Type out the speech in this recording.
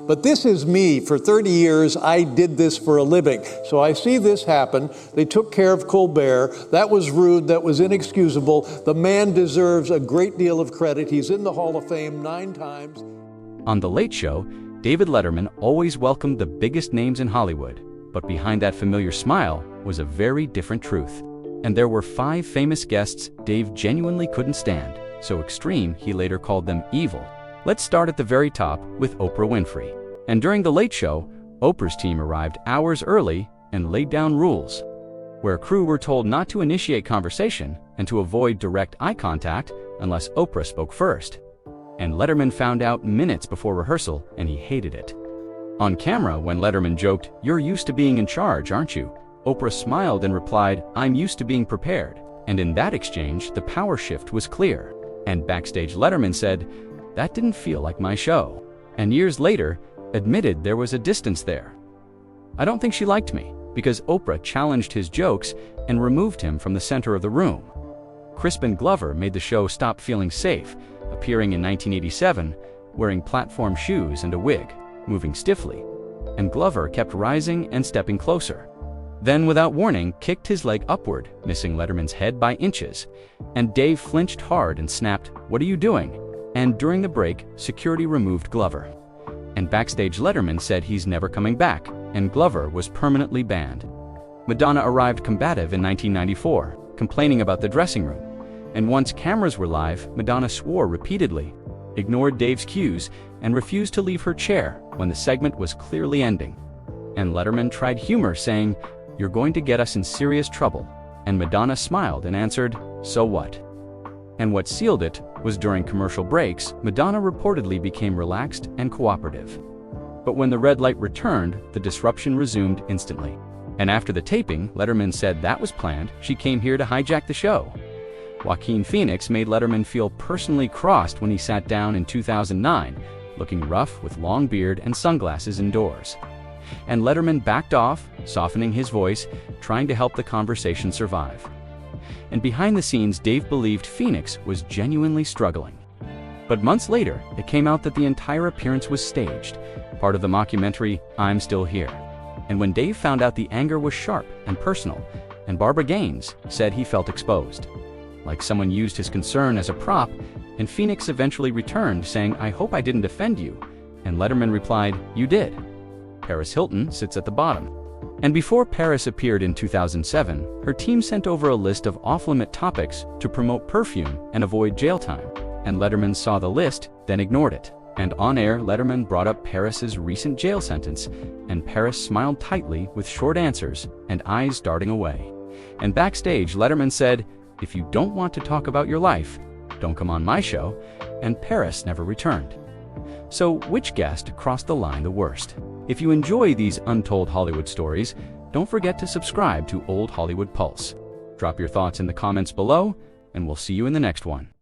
But this is me. For 30 years, I did this for a living. So I see this happen. They took care of Colbert. That was rude. That was inexcusable. The man deserves a great deal of credit. He's in the Hall of Fame 9 times. On The Late Show, David Letterman always welcomed the biggest names in Hollywood. But behind that familiar smile was a very different truth. And there were 5 famous guests Dave genuinely couldn't stand, so extreme he later called them evil. Let's start at the very top with Oprah Winfrey. And during The Late Show, Oprah's team arrived hours early and laid down rules, where crew were told not to initiate conversation and to avoid direct eye contact unless Oprah spoke first. And Letterman found out minutes before rehearsal, and he hated it. On camera, when Letterman joked, "You're used to being in charge, aren't you?" Oprah smiled and replied, "I'm used to being prepared." And in that exchange, the power shift was clear. And backstage, Letterman said, "That didn't feel like my show." And years later, admitted there was a distance there. "I don't think she liked me," because Oprah challenged his jokes and removed him from the center of the room. Crispin Glover made the show stop feeling safe, appearing in 1987, wearing platform shoes and a wig, moving stiffly. And Glover kept rising and stepping closer. Then, without warning, kicked his leg upward, missing Letterman's head by inches. And Dave flinched hard and snapped, "What are you doing?" And during the break, security removed Glover. And backstage, Letterman said he's never coming back, and Glover was permanently banned. Madonna arrived combative in 1994, complaining about the dressing room. And once cameras were live, Madonna swore repeatedly, ignored Dave's cues, and refused to leave her chair when the segment was clearly ending. And Letterman tried humor, saying, "You're going to get us in serious trouble." And Madonna smiled and answered, "So what?" And what sealed it was during commercial breaks, Madonna reportedly became relaxed and cooperative. But when the red light returned, the disruption resumed instantly. And after the taping, Letterman said that was planned. She came here to hijack the show. Joaquin Phoenix made Letterman feel personally crossed when he sat down in 2009, looking rough with long beard and sunglasses indoors. And Letterman backed off, softening his voice, trying to help the conversation survive. And behind the scenes, Dave believed Phoenix was genuinely struggling. But months later, it came out that the entire appearance was staged, part of the mockumentary I'm Still Here. And when Dave found out, the anger was sharp and personal, and Barbara Gaines said he felt exposed, like someone used his concern as a prop. And Phoenix eventually returned, saying, "I hope I didn't offend you." And Letterman replied, "You did." Paris Hilton sits at the bottom. And before Paris appeared in 2007, her team sent over a list of off-limit topics to promote perfume and avoid jail time. And Letterman saw the list, then ignored it. And on air, Letterman brought up Paris's recent jail sentence, and Paris smiled tightly with short answers and eyes darting away. And backstage, Letterman said, "If you don't want to talk about your life, don't come on my show," and Paris never returned. So which guest crossed the line the worst? If you enjoy these untold Hollywood stories, don't forget to subscribe to Old Hollywood Pulse. Drop your thoughts in the comments below, and we'll see you in the next one.